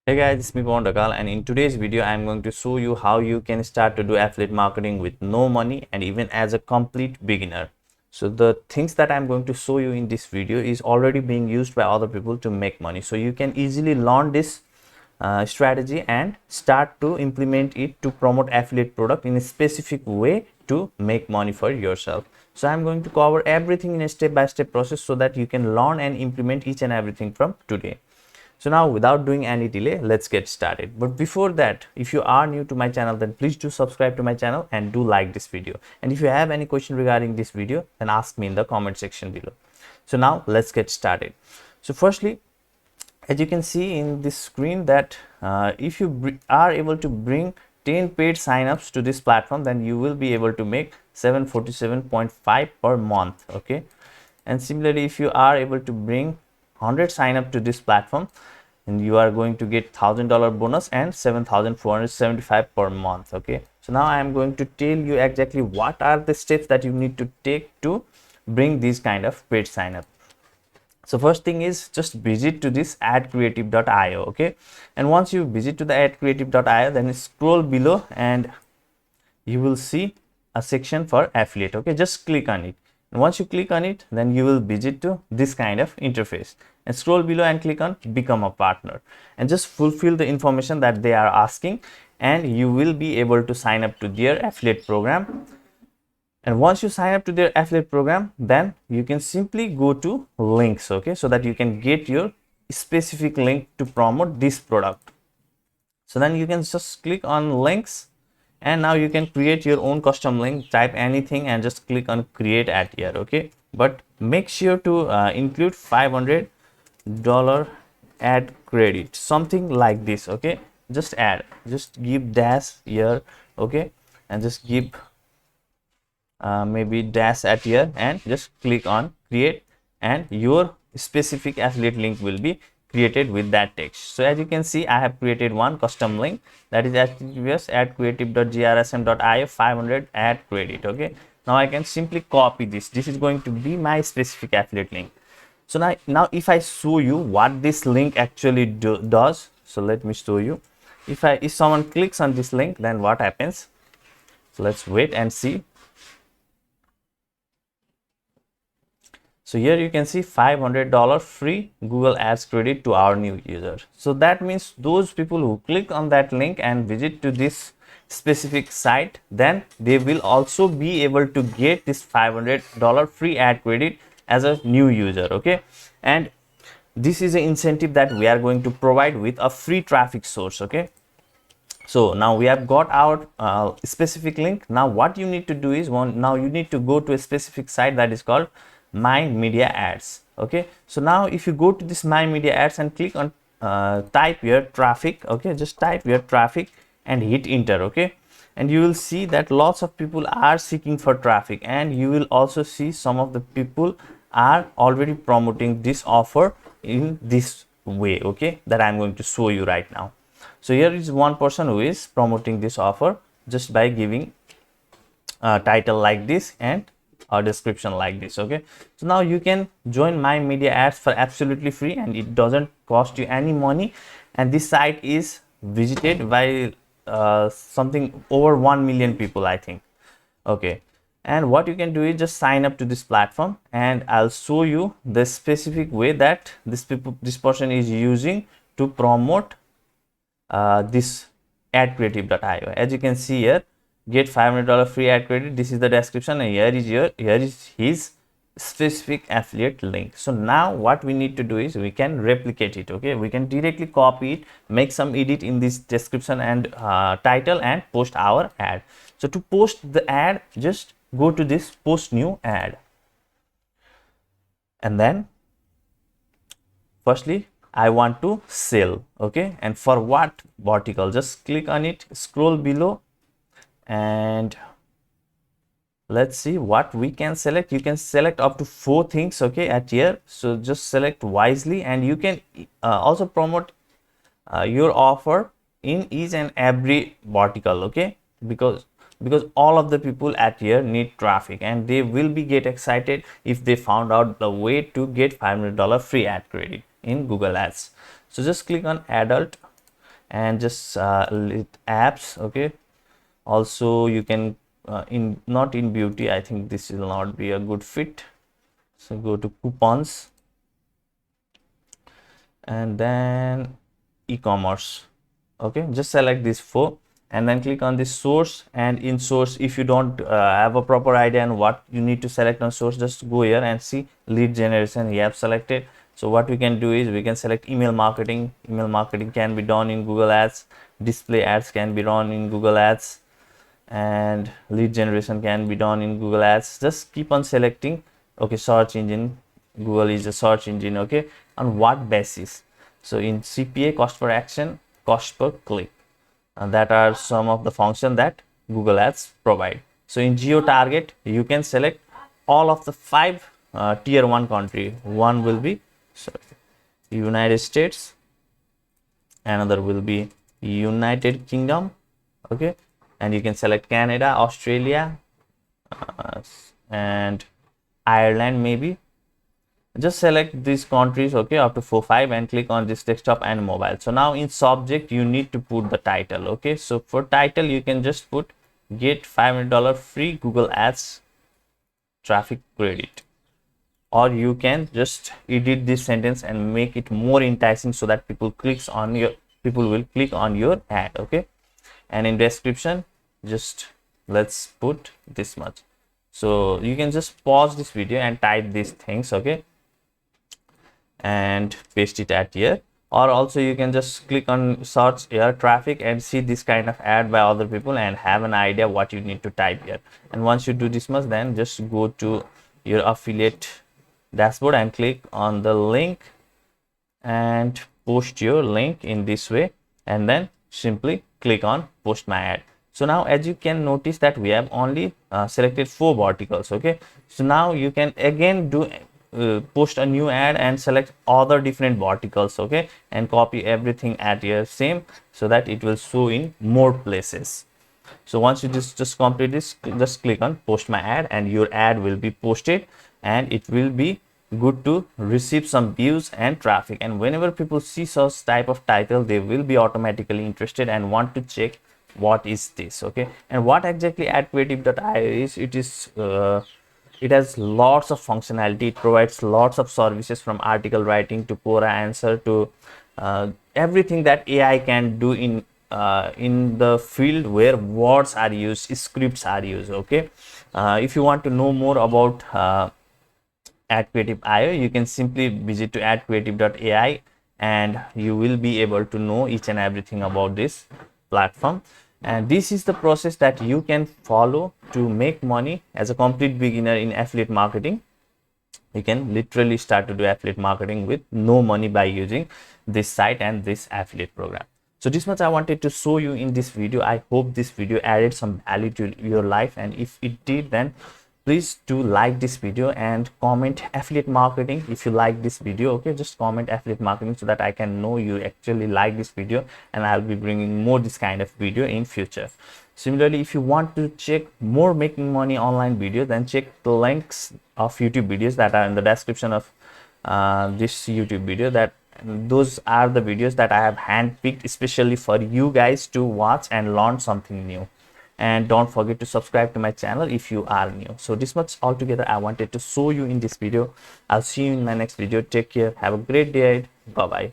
Hey guys, it's me Popunder, and in today's video I am going to show you how you can start to do affiliate marketing with no money and even as a complete beginner. So the things that I'm going to show you in this video is already being used by other people to make money. So you can easily learn this strategy and start to implement it to promote affiliate product in a specific way to make money for yourself. So I'm going to cover everything in a step-by-step process so that you can learn and implement each and everything from today. So now without doing any delay, let's get started. But before that, if you are new to my channel, then please do subscribe to my channel and do like this video. And if you have any question regarding this video, then ask me in the comment section below. So now let's get started. So firstly, as you can see in this screen that if you are able to bring 10 paid signups to this platform, then you will be able to make 747.5 per month. Okay. And similarly, if you are able to bring 100 sign up to this platform, and you are going to get $1,000 bonus and 7,475 per month. Okay, so now I am going to tell you exactly what are the steps that you need to take to bring these kind of paid sign up. So first thing is just visit to this adcreative.io. okay, and once you visit to the adcreative.io, then scroll below and you will see a section for affiliate. Okay, just click on it. And once you click on it, then you will visit to this kind of interface and scroll below and click on become a partner and just fulfill the information that they are asking, and you will be able to sign up to their affiliate program. And once you sign up to their affiliate program, then you can simply go to links. Okay, so that you can get your specific link to promote this product. So then you can just click on links, and now you can create your own custom link. Type anything and just click on create ad here. Okay, but make sure to include $500 ad credit, something like this. Okay, just give dash here. Okay, and just give maybe dash at here and just click on create, and your specific affiliate link will be created with that text. So as you can see, I have created one custom link, that is https adcreative.grsm.io 500 ad credit. Okay, now I can simply copy this. This is going to be my specific affiliate link. So now if I show you what this link actually does, so let me show you. If someone clicks on this link, then what happens? So let's wait and see. So here you can see $500 free Google Ads credit to our new user. So that means those people who click on that link and visit to this specific site, then they will also be able to get this $500 free ad credit as a new user. Okay, and this is an incentive that we are going to provide with a free traffic source. Okay, so now we have got our specific link. Now what you need to do is now you need to go to a specific site that is called my media ads. Okay, so now if you go to this my media ads and click on type your traffic. Okay, just type your traffic and hit enter. Okay, and you will see that lots of people are seeking for traffic, and you will also see some of the people are already promoting this offer in this way. Okay, that I'm going to show you right now. So here is one person who is promoting this offer just by giving a title like this and a description like this. Okay, so now you can join my media ads for absolutely free, and it doesn't cost you any money, and this site is visited by something over 1 million people, I think. Okay, and what you can do is just sign up to this platform, and I'll show you the specific way that this person is using to promote this adcreative.io. as you can see here, get $500 free ad credit. This is the description, and here is his specific affiliate link. So now what we need to do is we can replicate it. Okay, we can directly copy it, make some edit in this description and title, and post our ad. So to post the ad, just go to this post new ad, and then firstly I want to sell. Okay, and for what vertical, just click on it, scroll below, and let's see what we can select. You can select up to 4 things. Okay, at here, so just select wisely, and you can also promote your offer in each and every vertical. Okay, because all of the people at here need traffic, and they will be get excited if they found out the way to get $500 free ad credit in Google Ads. So just click on adult, and just apps. Okay, also you can in not in beauty, I think this will not be a good fit, so go to coupons and then e-commerce. Okay, just select these four and then click on this source. And in source, if you don't have a proper idea on what you need to select on source, just go here and see lead generation. You have selected. So what we can do is we can select email marketing. Email marketing can be done in Google Ads, display ads can be done in Google Ads, and lead generation can be done in Google Ads. Just keep on selecting. Okay, search engine, Google is a search engine. Okay, on what basis? So in CPA, cost per action, cost per click, and that are some of the function that Google Ads provide. So in geo target, you can select all of the five tier 1 country. One will be United States, another will be United Kingdom. Okay, and you can select Canada, Australia, and Ireland maybe. Just select these countries, okay, up to 4 5, and click on this desktop and mobile. So now in subject you need to put the title. Okay, so for title you can just put get $500 free Google Ads traffic credit, or you can just edit this sentence and make it more enticing so that people will click on your ad. Okay, and in description just let's put this much. So you can just pause this video and type these things, okay, and paste it at here. Or also you can just click on search air traffic and see this kind of ad by other people and have an idea what you need to type here. And once you do this much, then just go to your affiliate dashboard and click on the link and post your link in this way, and then simply click on post my ad. So now as you can notice that we have only selected 4 verticals. Okay, so now you can again do post a new ad and select other different verticals. Okay, and copy everything at your same so that it will show in more places. So once you just complete this, just click on post my ad and your ad will be posted, and it will be good to receive some views and traffic. And whenever people see such type of title, they will be automatically interested and want to check what is this. Okay, and what exactly AdCreative.io is, it has lots of functionality. It provides lots of services, from article writing to Quora answer to everything that AI can do in the field where words are used, scripts are used. Okay, if you want to know more about AdCreative.io, you can simply visit to adcreative.ai and you will be able to know each and everything about this platform. And this is the process that you can follow to make money as a complete beginner in affiliate marketing. You can literally start to do affiliate marketing with no money by using this site and this affiliate program. So this much I wanted to show you in this video. I hope this video added some value to your life, and if it did, then please do like this video and comment affiliate marketing if you like this video. Okay, just comment affiliate marketing so that I can know you actually like this video, and I'll be bringing more this kind of video in future. Similarly, if you want to check more making money online videos, then check the links of YouTube videos that are in the description of this YouTube video. That those are the videos that I have handpicked especially for you guys to watch and learn something new. And don't forget to subscribe to my channel if you are new. So this much altogether I wanted to show you in this video. I'll see you in my next video. Take care, have a great day. Bye bye.